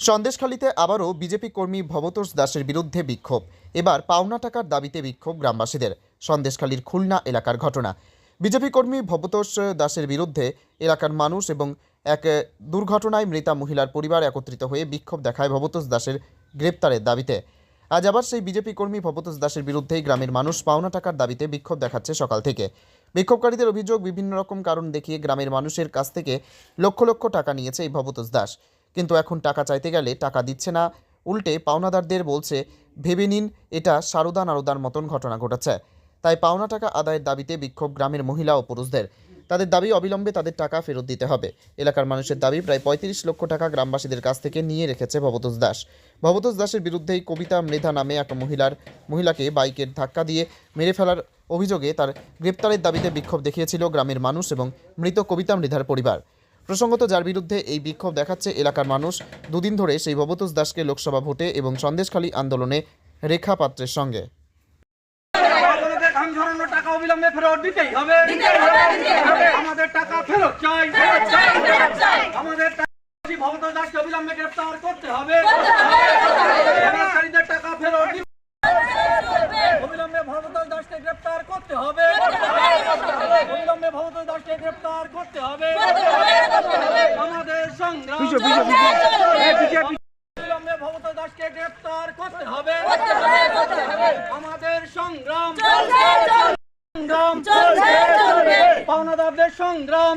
সন্দেশখালীতে আবারও বিজেপি কর্মী ভবতোষ দাসের বিরুদ্ধে বিক্ষোভ। এবার পাওনা টাকার দাবিতে বিক্ষোভ গ্রামবাসীদের। সন্দেশখালীর খুলনা এলাকার ঘটনা। বিজেপি কর্মী ভবতোষ দাসের বিরুদ্ধে এলাকার মানুষ এবং এক দুর্ঘটনায় মৃতা মহিলার পরিবার একত্রিত হয়ে বিক্ষোভ দেখায় ভবতোষ দাসের গ্রেপ্তারের দাবিতে। আজ আবার সেই বিজেপি কর্মী ভবতোষ দাসের বিরুদ্ধেই গ্রামের মানুষ পাওনা টাকার দাবিতে বিক্ষোভ দেখাচ্ছে সকাল থেকে। বিক্ষোভকারীদের অভিযোগ, বিভিন্ন রকম কারণ দেখিয়ে গ্রামের মানুষের কাছ থেকে লক্ষ লক্ষ টাকা নিয়েছে এই ভবতোষ দাস, কিন্তু এখন টাকা চাইতে গেলে টাকা দিচ্ছে না। উল্টে পাওনাদারদের বলছে, ভেবে নিন এটা সারদা নারদার মতন ঘটনা ঘটেছে। তাই পাওনা টাকা আদায়ের দাবিতে বিক্ষোভ গ্রামের মহিলা ও পুরুষদের। তাদের দাবি অবিলম্বে তাদের টাকা ফেরত দিতে হবে। এলাকার মানুষের দাবি, প্রায় ৩৫ লক্ষ টাকা গ্রামবাসীদের কাছ থেকে নিয়ে রেখেছে ভবতোষ দাস। ভবতোষ দাসের বিরুদ্ধেই কবিতা মৃধা নামে এক মহিলাকে বাইকের ধাক্কা দিয়ে মেরে ফেলার অভিযোগে তার গ্রেপ্তারের দাবিতে বিক্ষোভ দেখিয়েছিল গ্রামের মানুষ এবং মৃত কবিতা মৃধার পরিবার। প্রসঙ্গত, যার বিরুদ্ধে এই বিক্ষোভ দেখাচ্ছে এলাকার মানুষ, দুদিন ধরে সেই ভবতোষ দাসকে লোকসভা ভোটে এবং সন্দেশখালী আন্দোলনে রেখা পাত্রের সঙ্গে। টাকা অবিলম্বে ফেরত দিতেই হবে, আমাদের টাকা ফেরত চাই, আমাদের ভবতোষ দাসকে অবিলম্বে গ্রেফতার করতে হবে, অপরাধীদের টাকা ফেরত দিতে অবিলম্বে ভবতোষ দাসকে গ্রেফতার করতে হবে, অবিলম্বে ভবতোষ দাসকে গ্রেফতার করতে হবে, আমাদের সংগ্রাম অবিলম্বে ভবতোষ দাসকে গ্রেফতার করতে হবে, আমাদের সংগ্রাম পাওনাদারদের সংগ্রাম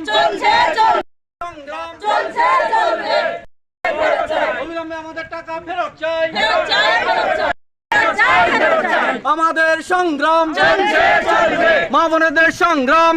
অবিলম্বে আমাদের টাকা ফেরত চাই, আমাদের সংগ্রাম মা বোনেদের সংগ্রাম